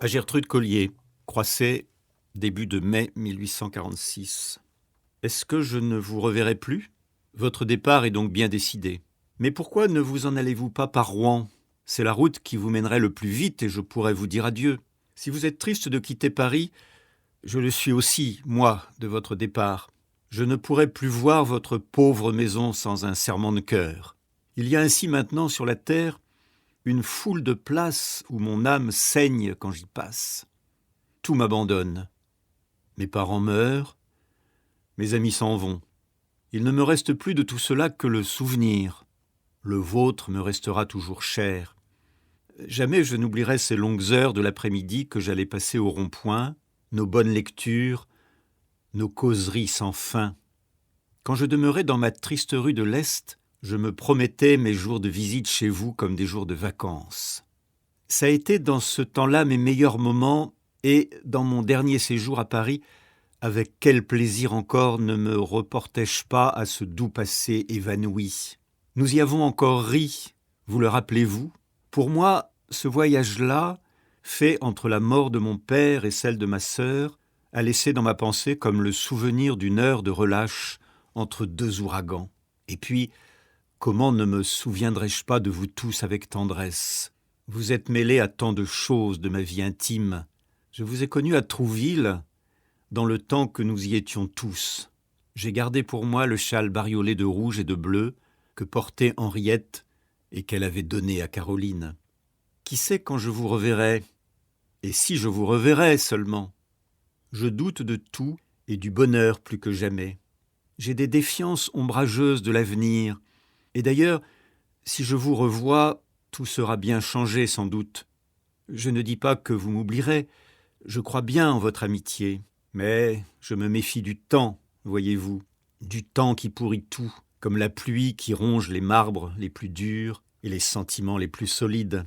À Gertrude Collier, Croisset, début de mai 1846. Est-ce que je ne vous reverrai plus? Votre départ est donc bien décidé. Mais pourquoi ne vous en allez-vous pas par Rouen? C'est la route qui vous mènerait le plus vite et je pourrais vous dire adieu. Si vous êtes triste de quitter Paris, je le suis aussi, moi, de votre départ. Je ne pourrai plus voir votre pauvre maison sans un serrement de cœur. Il y a ainsi maintenant sur la terre une foule de places où mon âme saigne quand j'y passe. Tout m'abandonne. Mes parents meurent, mes amis s'en vont. Il ne me reste plus de tout cela que le souvenir. Le vôtre me restera toujours cher. Jamais je n'oublierai ces longues heures de l'après-midi que j'allais passer au rond-point, nos bonnes lectures, nos causeries sans fin. Quand je demeurais dans ma triste rue de l'Est, je me promettais mes jours de visite chez vous comme des jours de vacances. Ça a été dans ce temps-là mes meilleurs moments et, dans mon dernier séjour à Paris, avec quel plaisir encore ne me reportai-je pas à ce doux passé évanoui. Nous y avons encore ri, vous le rappelez-vous? Pour moi, ce voyage-là, fait entre la mort de mon père et celle de ma sœur, a laissé dans ma pensée comme le souvenir d'une heure de relâche entre deux ouragans. Et puis, comment ne me souviendrais-je pas de vous tous avec tendresse? Vous êtes mêlés à tant de choses de ma vie intime. Je vous ai connu à Trouville, dans le temps que nous y étions tous. J'ai gardé pour moi le châle bariolé de rouge et de bleu que portait Henriette et qu'elle avait donné à Caroline. Qui sait quand je vous reverrai? Et si je vous reverrai seulement? Je doute de tout et du bonheur plus que jamais. J'ai des défiances ombrageuses de l'avenir. Et d'ailleurs, si je vous revois, tout sera bien changé sans doute. Je ne dis pas que vous m'oublierez, je crois bien en votre amitié. Mais je me méfie du temps, voyez-vous, du temps qui pourrit tout, comme la pluie qui ronge les marbres les plus durs et les sentiments les plus solides.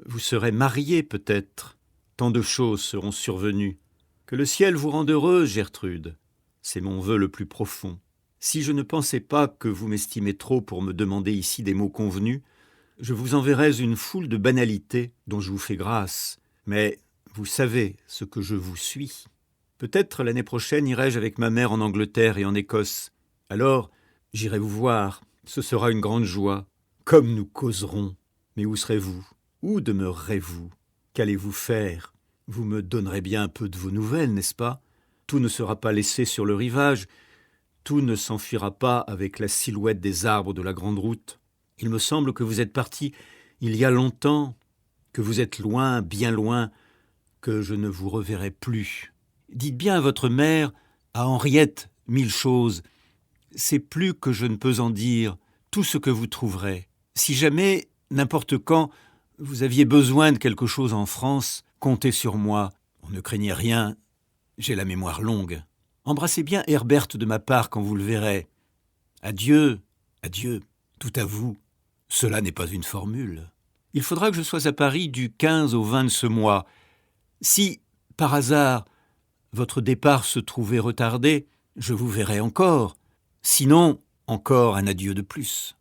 Vous serez mariée peut-être, tant de choses seront survenues. Que le ciel vous rende heureuse, Gertrude, c'est mon vœu le plus profond. Si je ne pensais pas que vous m'estimez trop pour me demander ici des mots convenus, je vous enverrais une foule de banalités dont je vous fais grâce, mais vous savez ce que je vous suis. Peut-être l'année prochaine irai-je avec ma mère en Angleterre et en Écosse. Alors, j'irai vous voir. Ce sera une grande joie. Comme nous causerons. Mais où serez-vous? Où demeurerez-vous? Qu'allez-vous faire? Vous me donnerez bien un peu de vos nouvelles, n'est-ce pas? Tout ne sera pas laissé sur le rivage. Tout ne s'enfuira pas avec la silhouette des arbres de la grande route. Il me semble que vous êtes parti il y a longtemps, que vous êtes loin, bien loin, que je ne vous reverrai plus. Dites bien à votre mère, à Henriette, 1000 choses. C'est plus que je ne peux en dire, tout ce que vous trouverez. Si jamais, n'importe quand, vous aviez besoin de quelque chose en France, comptez sur moi. On ne craignez rien, j'ai la mémoire longue. Embrassez bien Herberte de ma part quand vous le verrez. Adieu, adieu, tout à vous. Cela n'est pas une formule. Il faudra que je sois à Paris du 15 au 20 de ce mois. Si, par hasard, votre départ se trouvait retardé, je vous verrai encore. Sinon, encore un adieu de plus.